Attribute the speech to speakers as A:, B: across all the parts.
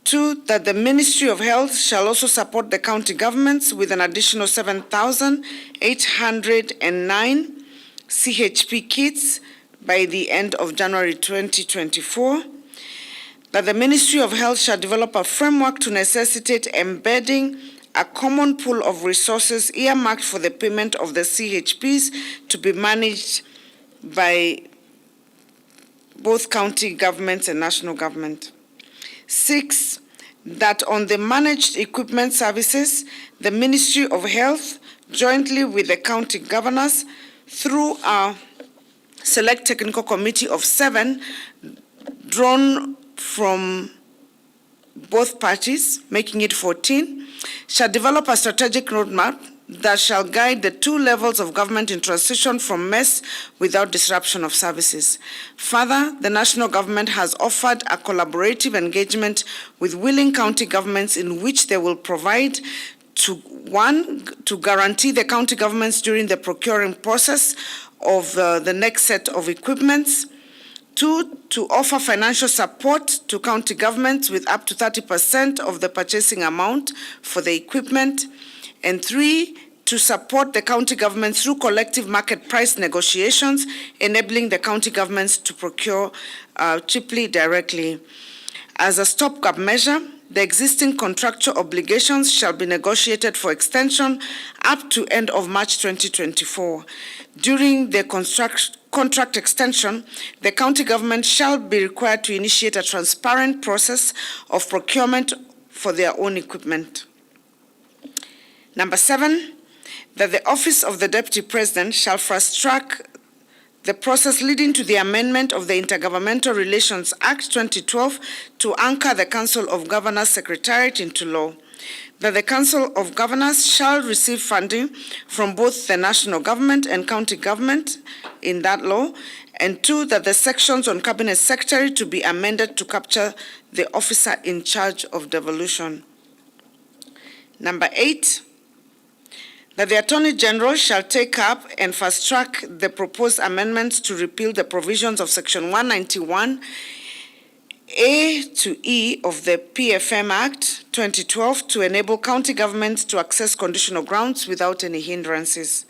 A: 2, that the Ministry of Health shall also support the county governments with an additional 7,809 CHP kits by the end of January 2024. That the Ministry of Health shall develop a framework to necessitate embedding a common pool of resources earmarked for the payment of the CHPs to be managed by both county governments and national government. 6, that on the managed equipment services, the Ministry of Health, jointly with the county governors, through a select technical committee of 7, drawn from both parties, making it 14, shall develop a strategic roadmap that shall guide the 2 levels of government in transition from mess without disruption of services. Further, the national government has offered a collaborative engagement with willing county governments in which they will provide to, 1, to guarantee the county governments during the procuring process of the next set of equipments, 2, to offer financial support to county governments with up to 30% of the purchasing amount for the equipment, and 3, to support the county governments through collective market price negotiations, enabling the county governments to procure cheaply directly. As a stopgap measure, the existing contractual obligations shall be negotiated for extension up to end of March 2024. During the contract extension, the county government shall be required to initiate a transparent process of procurement for their own equipment. Number 7, that the Office of the Deputy President shall fast-track the process leading to the amendment of the Intergovernmental Relations Act 2012 to anchor the Council of Governors Secretariat into law. That the Council of Governors shall receive funding from both the national government and county government in that law, and 2, that the sections on Cabinet Secretary to be amended to capture the officer in charge of devolution. Number 8, that the Attorney General shall take up and fast-track the proposed amendments to repeal the provisions of Section 191 A to E of the PFM Act 2012 to enable county governments to access conditional grounds without any hindrances.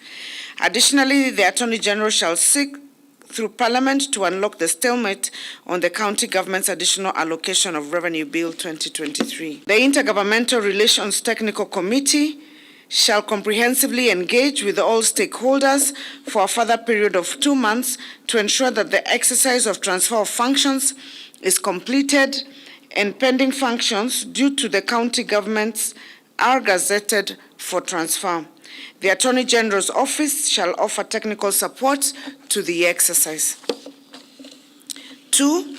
A: Additionally, the Attorney General shall seek through Parliament to unlock the stalemate on the county government's additional allocation of Revenue Bill 2023. The Intergovernmental Relations Technical Committee shall comprehensively engage with all stakeholders for a further period of 2 months to ensure that the exercise of transfer of functions is completed and pending functions due to the county governments are gazetted for transfer. The Attorney General's office shall offer technical support to the exercise. 2,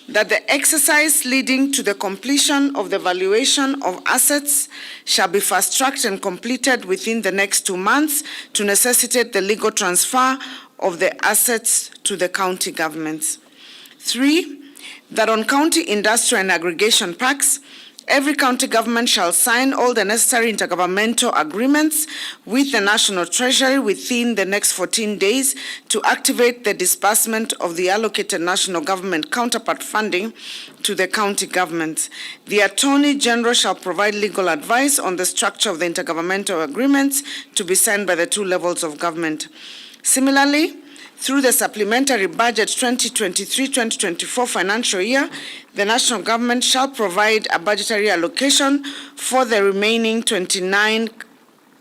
A: that the exercise leading to the completion of the valuation of assets shall be fast-tracked and completed within the next 2 months to necessitate the legal transfer of the assets to the county governments. 3, that on county industrial and aggregation parks, every county government shall sign all the necessary intergovernmental agreements with the National Treasury within the next 14 days to activate the disbursement of the allocated national government counterpart funding to the county governments. The Attorney General shall provide legal advice on the structure of the intergovernmental agreements to be signed by the 2 levels of government. Similarly, through the supplementary budget 2023-2024 financial year, the national government shall provide a budgetary allocation for the remaining 29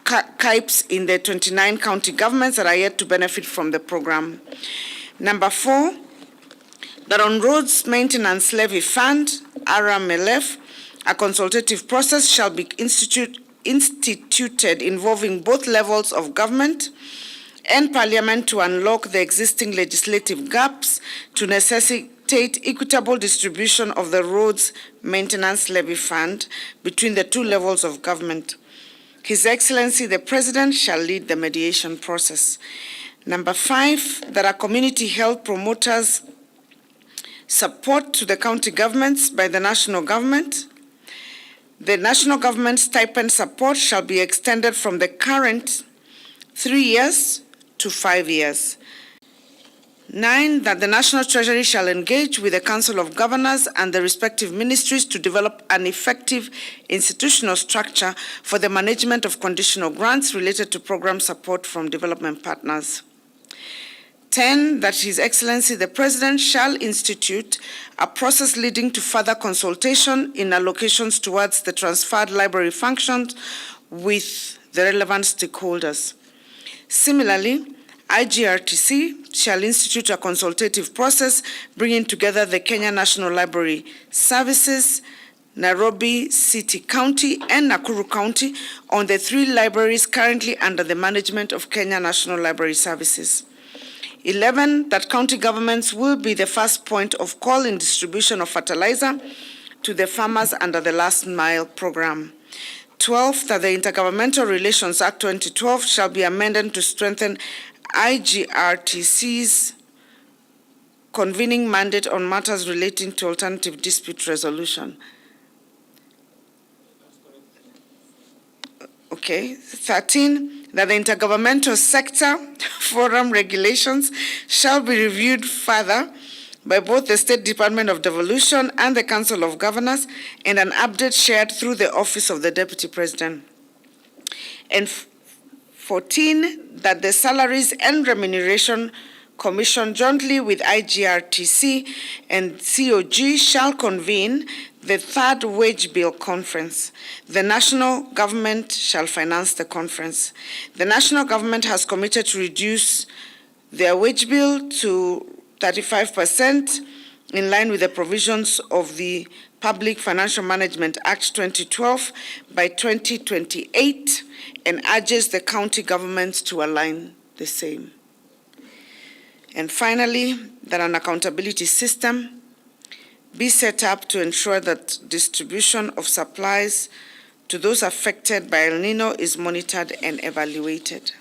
A: CAIPs in the 29 county governments that are yet to benefit from the program. Number 4, that on Roads Maintenance Levy Fund, RMLF, a consultative process shall be instituted involving both levels of government and Parliament to unlock the existing legislative gaps to necessitate equitable distribution of the Roads Maintenance Levy Fund between the 2 levels of government. His Excellency the President shall lead the mediation process. Number 5, that our community health promoters support to the county governments by the national government. The national government stipend support shall be extended from the current 3 years to 5 years. 9, that the National Treasury shall engage with the Council of Governors and the respective ministries to develop an effective institutional structure for the management of conditional grants related to program support from development partners. 10, that His Excellency the President shall institute a process leading to further consultation in allocations towards the transferred library functions with the relevant stakeholders. Similarly, IGRTC shall institute a consultative process bringing together the Kenya National Library Services, Nairobi City County, and Nakuru County on the 3 libraries currently under the management of Kenya National Library Services. 11, that county governments will be the first point of call in distribution of fertilizer to the farmers under the Last Mile program. 12, that the Intergovernmental Relations Act 2012 shall be amended to strengthen IGRTC's convening mandate on matters relating to alternative dispute resolution. Okay. 13, that the Intergovernmental Sector Forum regulations shall be reviewed further by both the State Department of Devolution and the Council of Governors, and an update shared through the Office of the Deputy President. And 14, that the Salaries and Remuneration Commission jointly with IGRTC and COG shall convene the 3rd Wage Bill Conference. The national government shall finance the conference. The national government has committed to reduce their wage bill to 35% in line with the provisions of the Public Financial Management Act 2012 by 2028, and urges the county governments to align the same. And finally, that an accountability system be set up to ensure that distribution of supplies to those affected by El Nino is monitored and evaluated.